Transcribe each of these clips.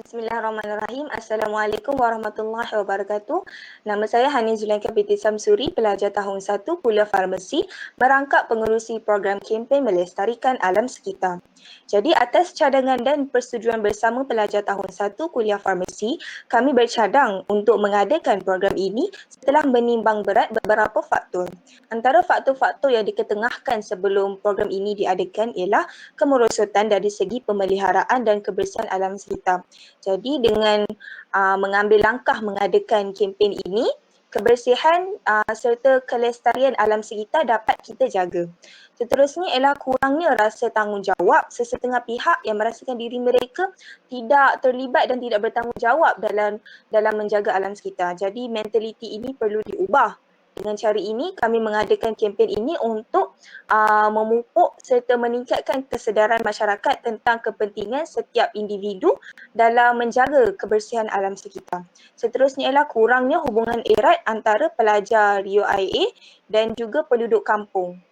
Bismillahirrahmanirrahim. Assalamualaikum warahmatullahi wabarakatuh. Nama saya Hani Zulaikha binti Samsuri, pelajar tahun 1 Kuliah Farmasi, merangkap pengerusi program kempen melestarikan alam sekitar. Jadi atas cadangan dan persetujuan bersama pelajar tahun 1 Kuliah Farmasi, kami bercadang untuk mengadakan program ini setelah menimbang berat beberapa faktor. Antara faktor-faktor yang diketengahkan sebelum program ini diadakan ialah kemerosotan dari segi pemeliharaan dan kebersihan alam sekitar. Jadi dengan mengambil langkah mengadakan kempen ini, kebersihan serta kelestarian alam sekitar dapat kita jaga. Seterusnya ialah kurangnya rasa tanggungjawab sesetengah pihak yang merasakan diri mereka tidak terlibat dan tidak bertanggungjawab dalam menjaga alam sekitar. Jadi mentaliti ini perlu diubah. Dengan cara ini, kami mengadakan kempen ini untuk memupuk serta meningkatkan kesedaran masyarakat tentang kepentingan setiap individu dalam menjaga kebersihan alam sekitar. Seterusnya ialah kurangnya hubungan erat antara pelajar UIA dan juga penduduk kampung.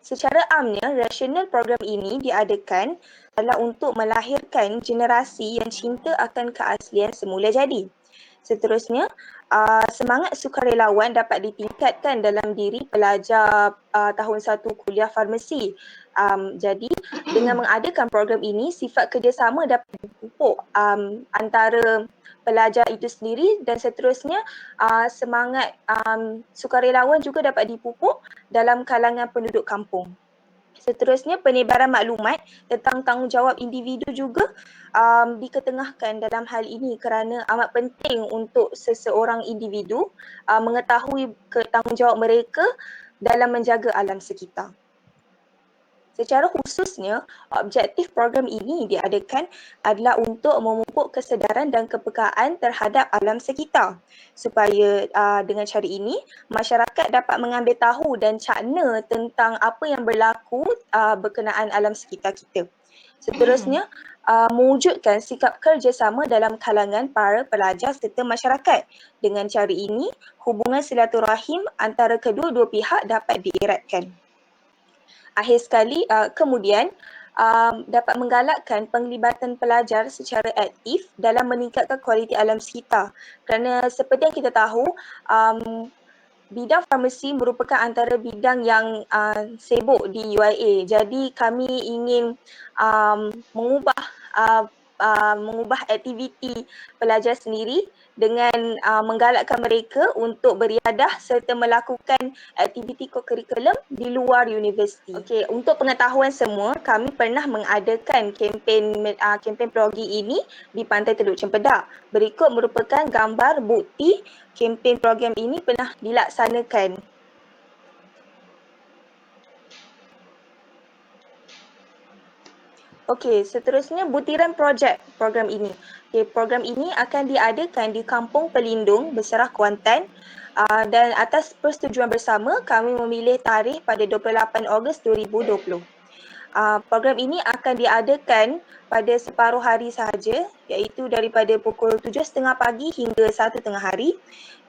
Secara amnya, rasional program ini diadakan adalah untuk melahirkan generasi yang cinta akan keaslian semula jadi. Seterusnya, semangat sukarelawan dapat ditingkatkan dalam diri pelajar tahun 1 Kuliah Farmasi. Jadi, dengan mengadakan program ini, sifat kerjasama dapat dipupuk antara pelajar itu sendiri dan seterusnya semangat sukarelawan juga dapat dipupuk dalam kalangan penduduk kampung. Seterusnya, penyebaran maklumat tentang tanggungjawab individu juga diketengahkan dalam hal ini kerana amat penting untuk seseorang individu mengetahui tanggungjawab mereka dalam menjaga alam sekitar. Secara khususnya, objektif program ini diadakan adalah untuk memupuk kesedaran dan kepekaan terhadap alam sekitar supaya dengan cara ini masyarakat dapat mengambil tahu dan cakna tentang apa yang berlaku berkenaan alam sekitar kita. Seterusnya, mewujudkan sikap kerjasama dalam kalangan para pelajar serta masyarakat. Dengan cara ini, hubungan silaturahim antara kedua-dua pihak dapat dieratkan. Akhir sekali, kemudian dapat menggalakkan penglibatan pelajar secara aktif dalam meningkatkan kualiti alam sekitar. Kerana seperti yang kita tahu, bidang farmasi merupakan antara bidang yang sibuk di UIA. Jadi kami ingin mengubah aktiviti pelajar sendiri dengan menggalakkan mereka untuk beriadah serta melakukan aktiviti kokurikulum di luar universiti. Okey, untuk pengetahuan semua, kami pernah mengadakan kempen progi ini di Pantai Teluk Cempedak. Berikut merupakan gambar bukti kempen program ini pernah dilaksanakan. Okey, seterusnya butiran projek program ini. Okay, program ini akan diadakan di Kampung Pelindung Berserah Kuantan dan atas persetujuan bersama kami memilih tarikh pada 28 Ogos 2020. Program ini akan diadakan pada separuh hari sahaja iaitu daripada pukul 7.30 pagi hingga 1 tengah hari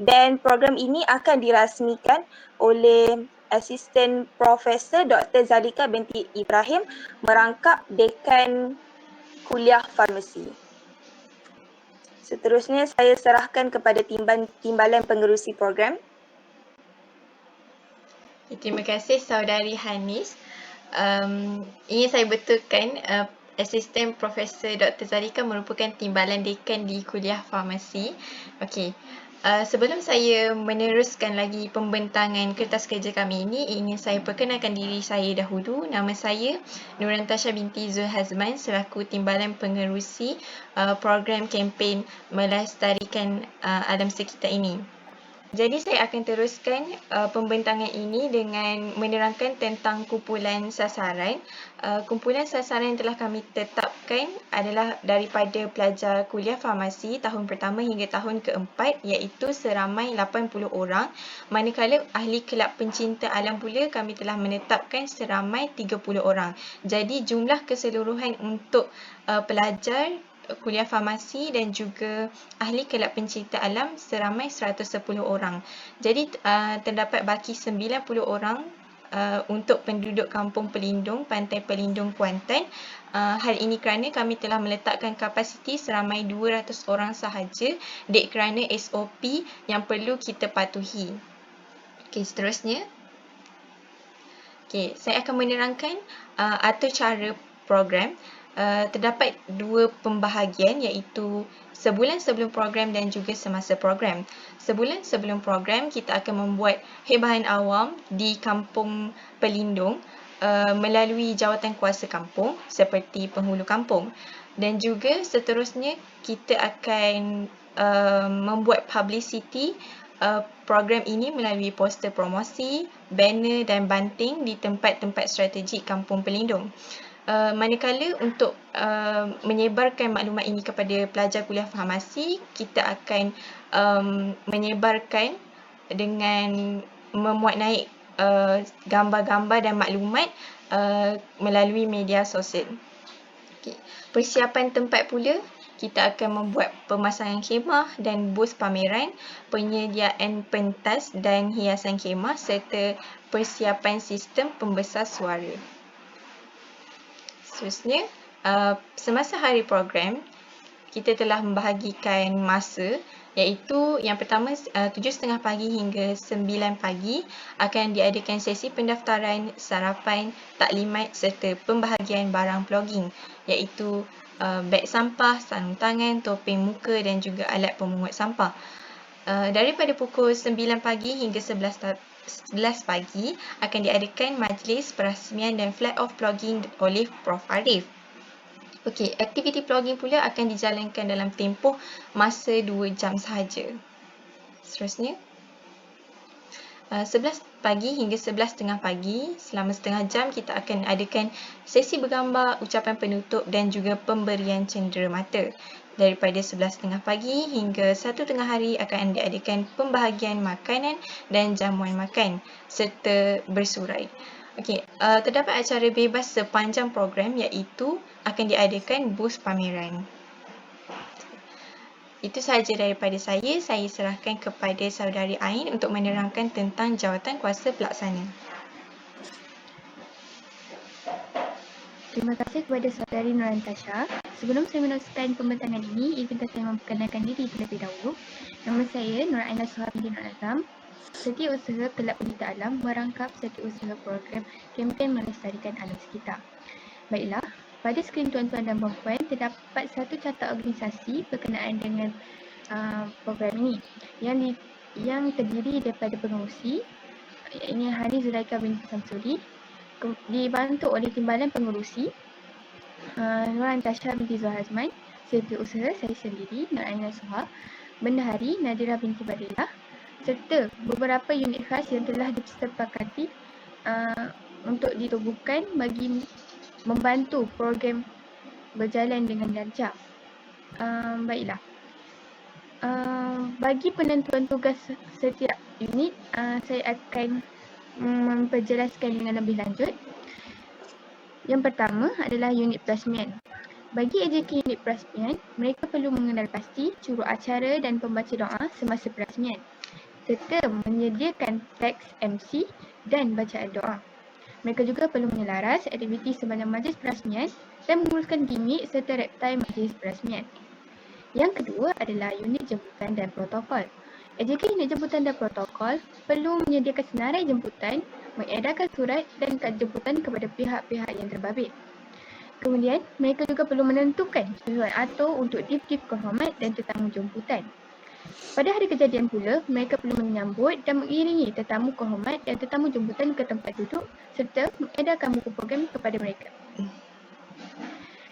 dan program ini akan dirasmikan oleh Asisten Profesor Dr. Zalika binti Ibrahim merangkap Dekan Kuliah Farmasi. Seterusnya saya serahkan kepada timbalan pengerusi program. Terima kasih Saudari Hanis. Ingin saya betulkan Asisten Profesor Dr. Zalika merupakan timbalan dekan di Kuliah Farmasi. Okey. Sebelum saya meneruskan lagi pembentangan kertas kerja kami ini, ingin saya perkenalkan diri saya dahulu. Nama saya Nuran Tasha binti Zul Hazman selaku timbalan pengerusi program kempen melestarikan alam sekitar ini. Jadi saya akan teruskan pembentangan ini dengan menerangkan tentang kumpulan sasaran. Kumpulan sasaran yang telah kami tetapkan adalah daripada pelajar kuliah farmasi tahun pertama hingga tahun keempat iaitu seramai 80 orang. Manakala ahli kelab pencinta alam pula kami telah menetapkan seramai 30 orang. Jadi jumlah keseluruhan untuk pelajar kuliah farmasi dan juga ahli kelab pencinta alam seramai 110 orang. Jadi terdapat baki 90 orang untuk penduduk Kampung Pelindung, Pantai Pelindung Kuantan. Hal ini kerana kami telah meletakkan kapasiti seramai 200 orang sahaja dek kerana SOP yang perlu kita patuhi. Okey, seterusnya. Okey, saya akan menerangkan atur cara program. Terdapat dua pembahagian iaitu sebulan sebelum program dan juga semasa program. Sebulan sebelum program, kita akan membuat hebahan awam di Kampung Pelindung melalui jawatan kuasa kampung seperti penghulu kampung. Dan juga seterusnya, kita akan membuat publicity program ini melalui poster promosi, banner dan banting di tempat-tempat strategik Kampung Pelindung. Manakala untuk menyebarkan maklumat ini kepada pelajar kuliah farmasi, kita akan menyebarkan dengan memuat naik gambar-gambar dan maklumat melalui media sosial. Okay. Persiapan tempat pula, kita akan membuat pemasangan khemah dan bus pameran, penyediaan pentas dan hiasan khemah serta persiapan sistem pembesar suara. Seterusnya, semasa hari program, kita telah membahagikan masa iaitu yang pertama 7.30 pagi hingga 9 pagi akan diadakan sesi pendaftaran, sarapan, taklimat serta pembahagian barang vlogging iaitu beg sampah, sarung tangan, topeng muka dan juga alat pemungut sampah. Daripada pukul 9 pagi hingga 11 pagi akan diadakan majlis perasmian dan flag off vlogging oleh Prof. Arif. Okey, aktiviti vlogging pula akan dijalankan dalam tempoh masa 2 jam sahaja. Seterusnya, 11 pagi hingga 11.30 pagi, selama setengah jam kita akan adakan sesi bergambar, ucapan penutup dan juga pemberian cenderamata. Daripada 11.30 pagi hingga 1 tengah hari akan diadakan pembahagian makanan dan jamuan makan serta bersurai. Okey, terdapat acara bebas sepanjang program iaitu akan diadakan bus pameran. Itu sahaja daripada saya. Saya serahkan kepada saudari Ain untuk menerangkan tentang jawatan kuasa pelaksana. Terima kasih kepada saudari Nurantasha. Sebelum saya meneruskan pembentangan ini, izinkan saya memperkenalkan diri terlebih dahulu. Nama saya Nur Aina Suha binti Nur Azam. Setiausaha Kelab Pendidikan Alam merangkap setiausaha program kempen melestarikan alam sekitar. Baiklah, pada skrin tuan-tuan dan puan-puan terdapat satu carta organisasi berkenaan dengan program ini yang terdiri daripada pengerusi, ini Hani Zulaika binti Samsuri, dibantu oleh timbalan pengerusi Nurantasha binti Zuhar Azman, setiausaha saya sendiri Nur Aina Suha, bendahari Nadira binti Badilah, serta beberapa unit khas yang telah disepakati untuk ditubuhkan bagi membantu program berjalan dengan lancar. Baiklah. Bagi penentuan tugas setiap unit, saya akan memperjelaskan dengan lebih lanjut. Yang pertama adalah unit perasmian. Bagi AJK unit perasmian, mereka perlu mengenal pasti juru acara dan pembaca doa semasa perasmian, serta menyediakan teks MC dan bacaan doa. Mereka juga perlu menyelaras aktiviti sebanyak majlis perasmian dan menguruskan gimmick serta reptile majlis perasmian. Yang kedua adalah unit jemputan dan protokol. AJK unit jemputan dan protokol perlu menyediakan senarai jemputan, mengedarkan surat dan kad jemputan kepada pihak-pihak yang terbabit. Kemudian, mereka juga perlu menentukan susunan atur untuk tip-tip kehormat dan tetamu jemputan. Pada hari kejadian pula, mereka perlu menyambut dan mengiringi tetamu kehormat dan tetamu jemputan ke tempat duduk serta mengedarkan buku program kepada mereka.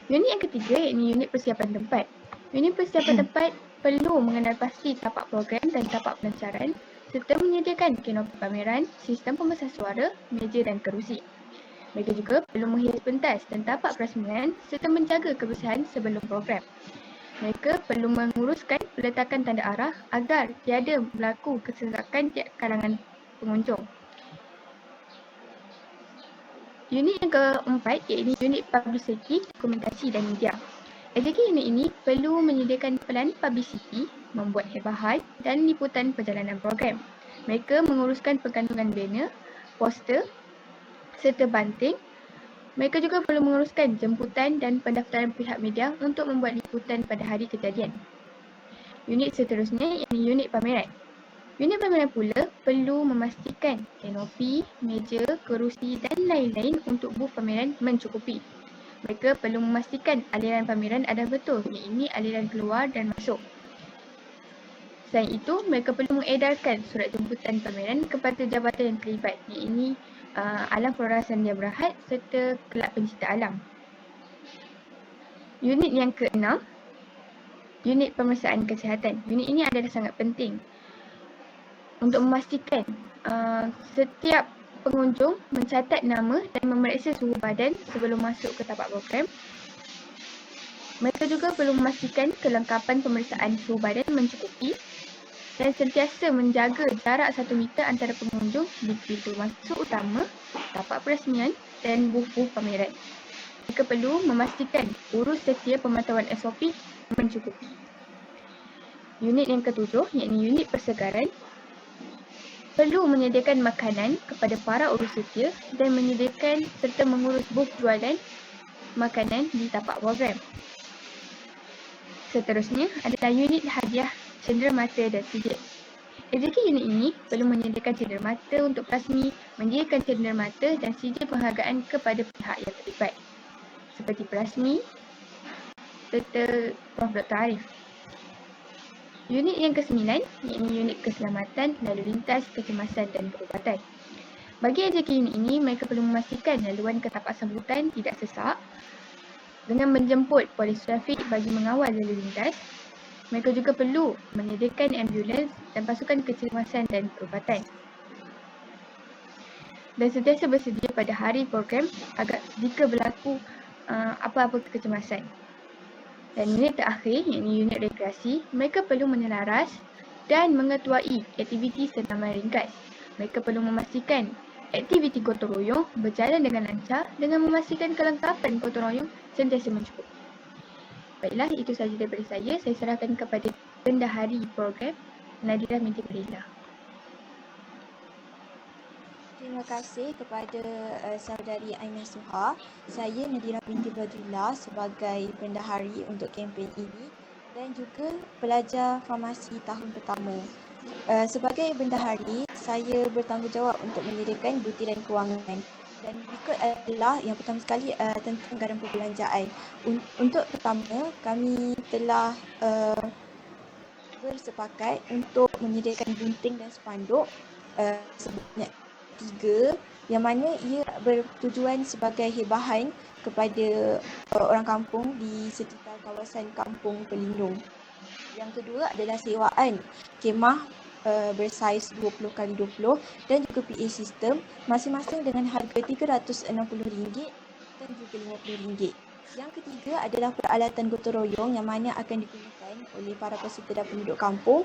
Unit yang ketiga iaitu unit persiapan tempat. Unit persiapan tempat perlu mengenal pasti tapak program dan tapak pelancaran serta menyediakan kanopi pameran, sistem pembesar suara, meja dan kerusi. Mereka juga perlu menghias pentas dan tapak perasmian serta menjaga kebersihan sebelum program. Mereka perlu menguruskan peletakan tanda arah agar tiada berlaku kesesakan di kalangan pengunjung. Unit yang keempat iaitu unit publicity, dokumentasi dan media. AJK unit ini perlu menyediakan pelan publicity, membuat hebahan dan liputan perjalanan program. Mereka menguruskan pergantungan banner, poster, serta banting. Mereka juga perlu menguruskan jemputan dan pendaftaran pihak media untuk membuat liputan pada hari kejadian. Unit seterusnya ialah unit pameran. Unit pameran pula perlu memastikan kanopi, meja, kerusi dan lain-lain untuk booth pameran mencukupi. Mereka perlu memastikan aliran pameran adalah betul, iaitu aliran keluar dan masuk. Selain itu, mereka perlu mengedarkan surat jemputan pameran kepada jabatan yang terlibat, iaitu Alam Flora Sandia Berhad serta Kelab Pencinta Alam. Unit yang keenam, unit pemeriksaan kesihatan. Unit ini adalah sangat penting untuk memastikan setiap pengunjung mencatat nama dan memeriksa suhu badan sebelum masuk ke tapak program. Mereka juga perlu memastikan kelengkapan pemeriksaan suhu badan mencukupi dan sentiasa menjaga jarak 1 meter antara pengunjung di pintu masuk utama, tapak peresmian dan booth-booth pameran. Mereka perlu memastikan urus setia pemantauan SOP mencukupi. Unit yang ketujuh, iaitu unit persegaran, perlu menyediakan makanan kepada para urus setia dan menyediakan serta mengurus booth jualan makanan di tapak program. Seterusnya adalah unit hadiah cenderamata dan sijil. Rezeki unit ini perlu menyediakan cenderamata untuk rasmi, menyediakan cenderamata dan sijil penghargaan kepada pihak yang terlibat seperti perasmi serta Prof. Dr. Arif. Unit yang ke-9 iaitu unit keselamatan, lalu lintas, kecemasan dan perubatan. Bagi rezeki unit ini, mereka perlu memastikan laluan ke tapak sambutan tidak sesak dengan menjemput polis trafik bagi mengawal lalu lintas. Mereka juga perlu menyediakan ambulans dan pasukan kecemasan dan perubatan. Dan sentiasa bersedia pada hari program agar jika berlaku apa-apa kecemasan. Dan unit terakhir, iaitu unit rekreasi, mereka perlu menyelaras dan mengetuai aktiviti senaman ringkas. Mereka perlu memastikan aktiviti gotong royong berjalan dengan lancar dengan memastikan kelengkapan gotong royong sentiasa mencukupi. Baiklah, itu sahaja daripada saya. Saya serahkan kepada bendahari program, Nadira binti Fariza. Terima kasih kepada saudari Aina Suha. Saya Nadira binti Badrillah sebagai bendahari untuk kempen ini dan juga pelajar farmasi tahun pertama. Sebagai bendahari, saya bertanggungjawab untuk menyediakan butiran kewangan. Dan berikut adalah yang pertama sekali tentang garam perbelanjaan. Untuk pertama, kami telah bersepakat untuk menyediakan gunting dan spanduk sebanyak 3 yang mana ia bertujuan sebagai hibahan kepada orang kampung di sekitar kawasan kampung pelindung. Yang kedua adalah sewaan kemah bersaiz 20x20 dan juga PA sistem masing-masing dengan harga RM360 dan juga RM50. Yang ketiga adalah peralatan gotong royong yang mana akan digunakan oleh para peserta dan penduduk kampung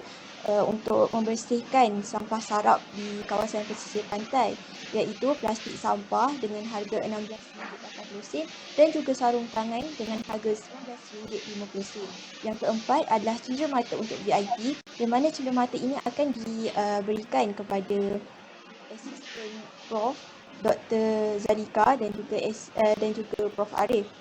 untuk membersihkan sampah sarap di kawasan pesisir pantai, iaitu plastik sampah dengan harga RM16.80 dan juga sarung tangan dengan harga RM19.50. Yang keempat adalah cenderamata untuk VIP, yang mana cenderamata ini akan diberikan kepada asisten Prof. Dr. Zarika dan juga Prof. Arif.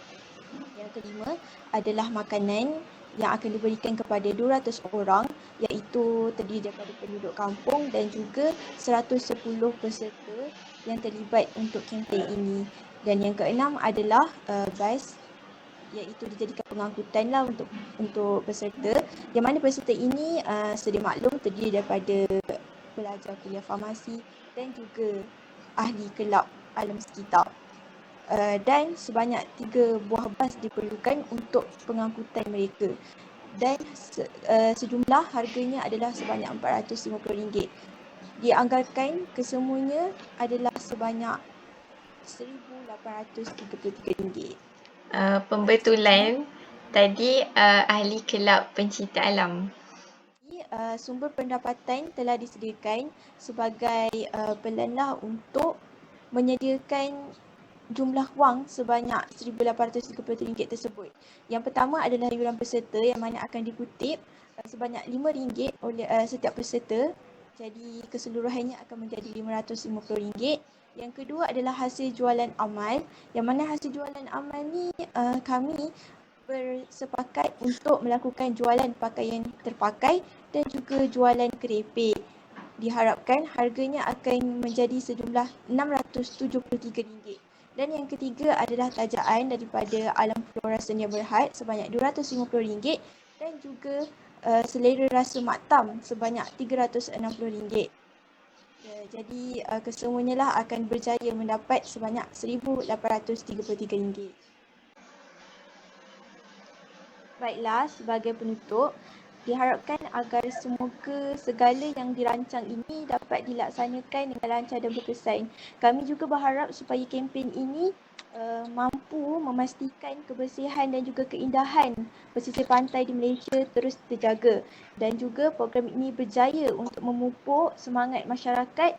Yang kelima adalah makanan yang akan diberikan kepada 200 orang, iaitu terdiri daripada penduduk kampung dan juga 110 peserta yang terlibat untuk kempen ini. Dan yang keenam adalah bas, iaitu dijadikan pengangkutan lah untuk peserta, yang mana peserta ini sedia maklum terdiri daripada pelajar kuliah farmasi dan juga ahli kelab alam sekitar. Dan sebanyak 3 buah bas diperlukan untuk pengangkutan mereka. Dan sejumlah harganya adalah sebanyak RM450. Dianggarkan kesemuanya adalah sebanyak RM1,833. Pembetulan tadi ahli kelab pencinta alam. Sumber pendapatan telah disediakan sebagai pelan lah untuk menyediakan jumlah wang sebanyak RM1,833 tersebut. Yang pertama adalah iuran peserta yang mana akan dikutip sebanyak RM5 oleh setiap peserta. Jadi keseluruhannya akan menjadi RM550. Yang kedua adalah hasil jualan amal, yang mana hasil jualan amal ni kami bersepakat untuk melakukan jualan pakaian terpakai dan juga jualan kerepek. Diharapkan harganya akan menjadi sejumlah RM673. Dan yang ketiga adalah tajaan daripada Alam Flora Senia Berhad sebanyak RM250 dan juga selera rasa maktam sebanyak RM360. Jadi kesemuanya lah akan berjaya mendapat sebanyak RM1,833. Baiklah, sebagai penutup, diharapkan agar semoga segala yang dirancang ini dapat dilaksanakan dengan lancar dan berkesan. Kami juga berharap supaya kempen ini mampu memastikan kebersihan dan juga keindahan pesisir pantai di Malaysia terus terjaga, dan juga program ini berjaya untuk memupuk semangat masyarakat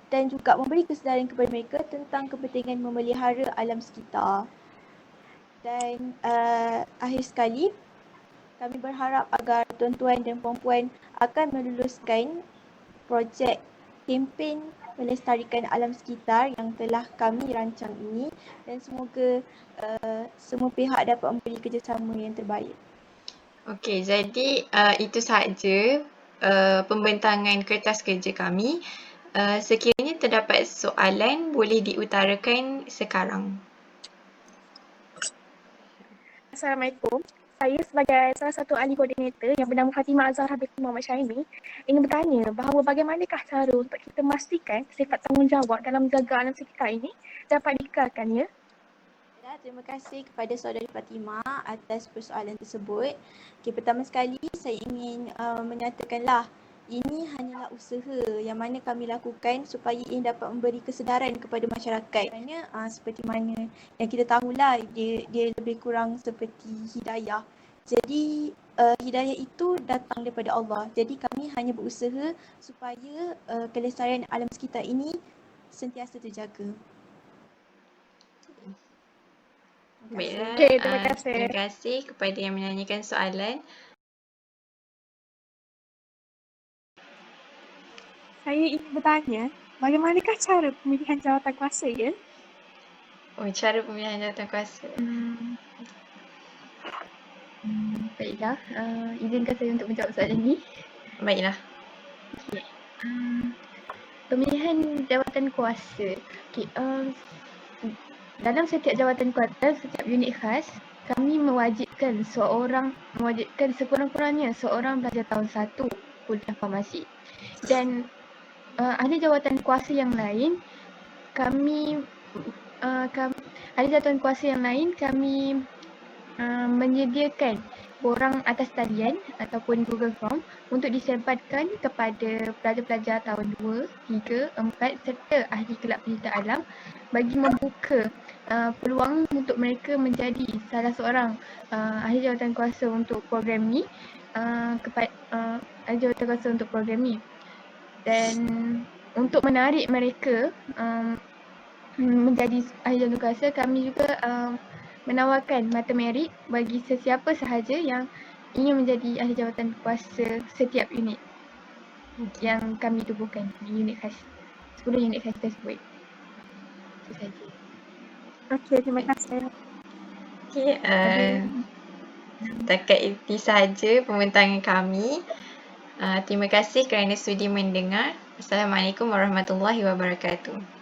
dan juga memberi kesedaran kepada mereka tentang kepentingan memelihara alam sekitar. Dan akhir sekali, kami berharap agar tuan-tuan dan puan-puan akan meluluskan projek kempen melestarikan alam sekitar yang telah kami rancang ini, dan semoga semua pihak dapat memberi kerjasama yang terbaik. Okey, jadi itu sahaja pembentangan kertas kerja kami. Sekiranya terdapat soalan, boleh diutarakan sekarang. Assalamualaikum. Saya sebagai salah satu ahli koordinator yang bernama Fatimah Azhar binti Muhammad Syaimi ingin bertanya bahawa bagaimanakah cara untuk kita memastikan sifat tanggungjawab dalam menjaga alam sekitar ini dapat dikekalkan, ya? Terima kasih kepada saudari Fatimah atas persoalan tersebut. Okay, pertama sekali saya ingin menyatakanlah ini hanyalah usaha yang mana kami lakukan supaya ini dapat memberi kesedaran kepada masyarakat. Kerana seperti mana yang kita tahulah, dia lebih kurang seperti hidayah. Jadi hidayah itu datang daripada Allah. Jadi kami hanya berusaha supaya kelestarian alam sekitar ini sentiasa terjaga. Baiklah, Okey, terima kasih. terima kasih kepada yang menanyakan soalan. Saya ingin bertanya, bagaimanakah cara pemilihan jawatan kuasa, ya? Oh, cara pemilihan jawatankuasa. Baiklah, izinkan saya untuk menjawab soalan ini. Baiklah. Pemilihan jawatan kuasa. Okay, dalam setiap jawatan kuasa, setiap unit khas, kami mewajibkan sekurang-kurangnya seorang pelajar tahun 1 kuliah farmasi. Dan ahli jawatan kuasa yang lain, kami menyediakan borang atas talian ataupun Google Form untuk disebarkan kepada pelajar-pelajar tahun 2, 3, 4 serta ahli kelab pencinta alam bagi membuka peluang untuk mereka menjadi salah seorang ahli jawatan kuasa untuk program ni, ahli jawatan kuasa untuk program ni. Dan untuk menarik mereka menjadi ahli jawatan kuasa, kami juga menawarkan mata merit bagi sesiapa sahaja yang ingin menjadi ahli jawatan kuasa setiap unit yang kami tubuhkan di unit khas, 10 unit khas tersebut. Itu saja. Okey, terima kasih. Okey, setakat itu sahaja pembentangan kami. Terima kasih kerana sudi mendengar. Assalamualaikum warahmatullahi wabarakatuh.